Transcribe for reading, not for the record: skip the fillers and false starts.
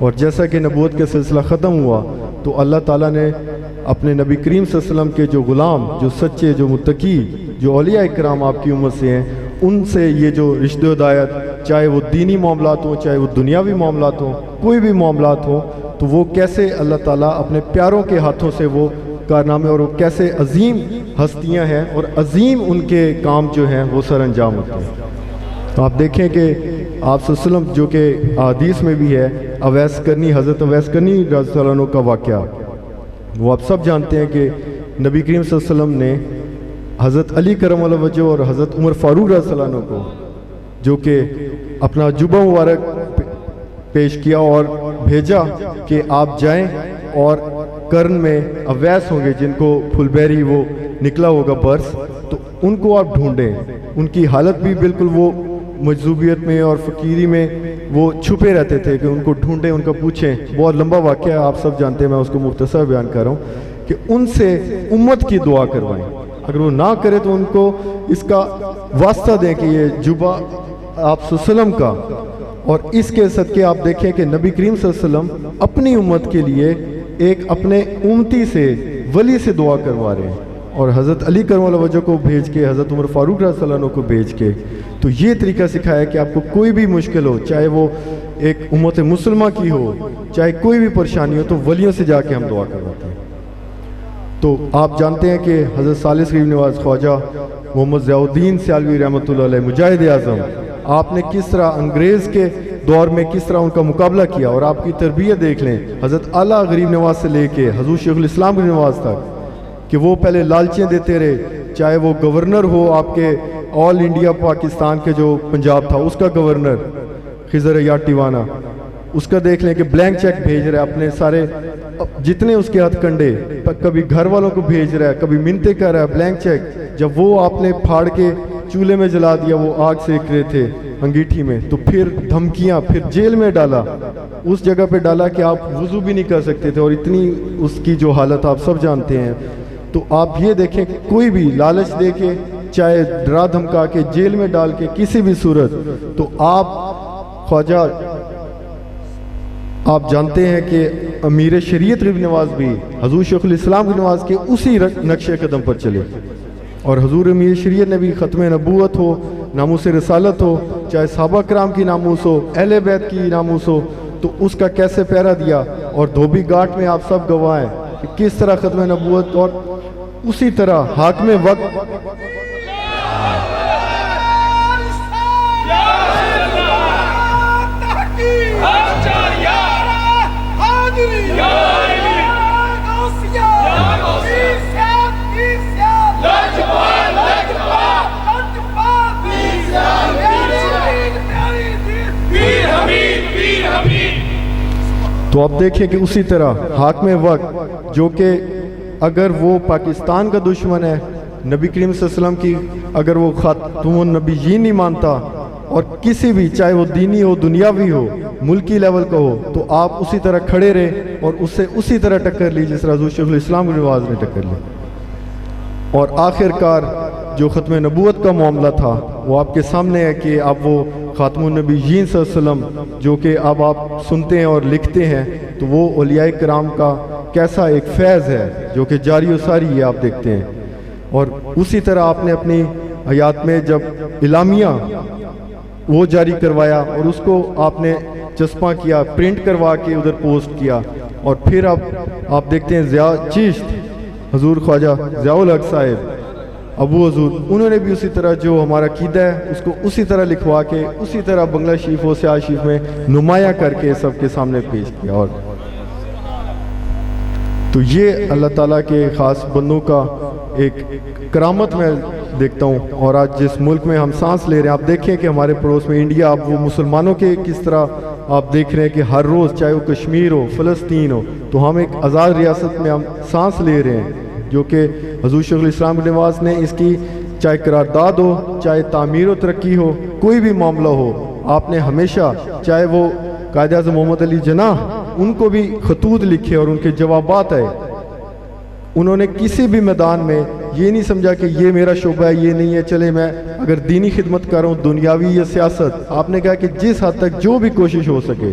اور جیسا کہ نبوت کا سلسلہ ختم ہوا تو اللہ تعالیٰ نے اپنے نبی کریم صلی اللہ علیہ وسلم کے جو غلام، جو سچے، جو متقی، جو اولیاء اکرام آپ کی امت سے ہیں، ان سے یہ جو رشتہ ہدایت، چاہے وہ دینی معاملات ہوں، چاہے وہ دنیاوی معاملات ہوں، کوئی بھی معاملات ہوں، تو وہ کیسے اللہ تعالیٰ اپنے پیاروں کے ہاتھوں سے وہ کارنامے، اور وہ کیسے عظیم ہستیاں ہیں اور عظیم ان کے کام جو ہیں وہ سر انجام ہوتے ہیں۔ تو آپ دیکھیں کہ آپ صلی اللہ علیہ وسلم، جو کہ حدیث میں بھی ہے، اویس کرنی، حضرت اویس کرنی رضی اللہ عنہ کا واقعہ، وہ آپ سب جانتے ہیں کہ نبی کریم صلی اللہ علیہ وسلم نے حضرت علی کرم اللہ وجہ اور حضرت عمر فاروق رضی اللہ عنہ کو، جو کہ اپنا جبہ مبارک پیش کیا اور بھیجا کہ آپ جائیں اور کرن میں اویس ہوں گے جن کو پھلبیری وہ نکلا ہوگا برس، تو ان کو آپ ڈھونڈیں۔ ان کی حالت بھی بالکل وہ مجذوبیت میں اور فقیری میں وہ چھپے رہتے تھے کہ ان کو ڈھونڈیں، ان کا پوچھیں۔ بہت لمبا واقعہ ہے، آپ سب جانتے ہیں، میں اس کو مختصر بیان کر رہا ہوں کہ ان سے امت کی دعا کروائیں۔ اگر وہ نہ کرے تو ان کو اس کا واسطہ دیں کہ یہ جبہ آپ صلی اللہ علیہ وسلم کا، اور اس کے صدقے آپ دیکھیں کہ نبی کریم صلی اللہ علیہ وسلم اپنی امت کے لیے ایک اپنے امتی سے، ولی سے دعا کروا رہے ہیں، اور حضرت علی کرم اللہ وجہ کو بھیج کے، حضرت عمر فاروق رضی اللہ عنہ کو بھیج کے، تو یہ طریقہ سکھایا کہ آپ کو کوئی بھی مشکل ہو، چاہے وہ ایک امت مسلمہ کی ہو، چاہے کوئی بھی پریشانی ہو، تو ولیوں سے جا کے ہم دعا کرواتے ہیں۔ تو آپ جانتے ہیں کہ حضرت ثالث غریب نواز خواجہ محمد ضیاء الدین سیالوی رحمۃ اللہ علیہ، مجاہد اعظم، آپ نے کس طرح انگریز کے دور میں کس طرح ان کا مقابلہ کیا، اور آپ کی تربیت دیکھ لیں، حضرت اعلیٰ غریب نواز سے لے کے حضور شیخ الاسلام غریب نواز تک، کہ وہ پہلے لالچیں دیتے رہے، چاہے وہ گورنر ہو آپ کے آل انڈیا پاکستان کے جو پنجاب تھا اس کا گورنر خضر عیاض ٹیوانہ، اس کا دیکھ لیں کہ بلینک چیک بھیج رہا ہے اپنے سارے جتنے اس کے ہاتھ کنڈے، کبھی گھر والوں کو بھیج رہا ہے، کبھی منتیں کر رہا ہے، بلینک چیک، جب وہ آپ نے پھاڑ کے چولہے میں جلا دیا، وہ آگ سیک رہے تھے انگیٹھی میں، تو پھر دھمکیاں، پھر جیل میں ڈالا، اس جگہ پہ ڈالا کہ آپ وضو بھی نہیں کر سکتے تھے، اور اتنی اس کی جو حالت آپ سب جانتے ہیں۔ تو آپ یہ دیکھیں کہ کوئی بھی لالچ دے کے، چاہے ڈرا دھمکا کے، جیل میں ڈال کے، کسی بھی صورت، تو آپ خواجہ آپ جانتے ہیں کہ امیر شریعت غریب نواز بھی حضور شیخ الاسلام غریب نواز کے اسی نقش قدم پر چلے، اور حضور امیر شریعت نے بھی ختم نبوت ہو، ناموس رسالت ہو، چاہے صحابہ کرام کی ناموس ہو، اہل بیت کی ناموس ہو، تو اس کا کیسے پہرا دیا، اور دھوبی گھاٹ میں آپ سب گواہ ہیں کہ کس طرح ختم نبوت، اور اسی طرح حاکم وقت تو آپ دیکھیں کہ اسی طرح حاکم وقت، جو کہ اگر وہ پاکستان کا دشمن ہے، نبی کریم صلی اللہ علیہ وسلم کی اگر وہ خاتم النبیین نہیں مانتا، اور کسی بھی چاہے وہ دینی ہو، دنیاوی ہو، ملکی لیول کا ہو، تو آپ اسی طرح کھڑے رہے اور اس سے اسی طرح ٹکر لی جس طرح حضور شیخ الاسلام غریب نواز نے ٹکر لی۔ اور آخر کار جو ختم نبوت کا معاملہ تھا وہ آپ کے سامنے ہے کہ اب وہ خاتم النبیین صلی اللہ علیہ وسلم جو کہ اب آپ سنتے ہیں اور لکھتے ہیں، تو وہ اولیاء کرام کا کیسا ایک فیض ہے جو کہ جاری و ساری ہے، آپ دیکھتے ہیں۔ اور اسی طرح آپ نے اپنی حیات میں جب اعلامیہ وہ جاری کروایا اور اس کو آپ نے چسپاں کیا، پرنٹ کروا کے ادھر پوسٹ کیا، اور پھر اب آپ دیکھتے ہیں ضیاء چشت، حضور خواجہ ضیاء الحق صاحب، ابو حضور، انہوں نے بھی اسی طرح جو ہمارا عقیدہ ہے اس کو اسی طرح لکھوا کے اسی طرح بنگلہ شریف و سیاہ شریف میں نمایاں کر کے سب کے سامنے پیش کیا۔ اور تو یہ اللہ تعالیٰ کے خاص بندوں کا ایک کرامت میں دیکھتا ہوں۔ اور آج جس ملک میں ہم سانس لے رہے ہیں، آپ دیکھیں کہ ہمارے پڑوس میں انڈیا، آپ وہ مسلمانوں کے کس طرح آپ دیکھ رہے ہیں کہ ہر روز چاہے وہ کشمیر ہو، فلسطین ہو، تو ہم ایک آزاد ریاست میں ہم سانس لے رہے ہیں، جو کہ حضور شیخ الاسلام غریب نواز نے اس کی چاہے قرارداد ہو، چاہے تعمیر و ترقی ہو، کوئی بھی معاملہ ہو، آپ نے ہمیشہ چاہے وہ قائد اعظم محمد علی جناح ان کو بھی خطوط لکھے اور ان کے جوابات آئے، انہوں نے کسی بھی میدان میں یہ نہیں سمجھا کہ یہ میرا شعبہ ہے، یہ نہیں ہے، چلے میں اگر دینی خدمت کر رہا ہوں، دنیاوی یا سیاست، آپ نے کہا کہ جس حد تک جو بھی کوشش ہو سکے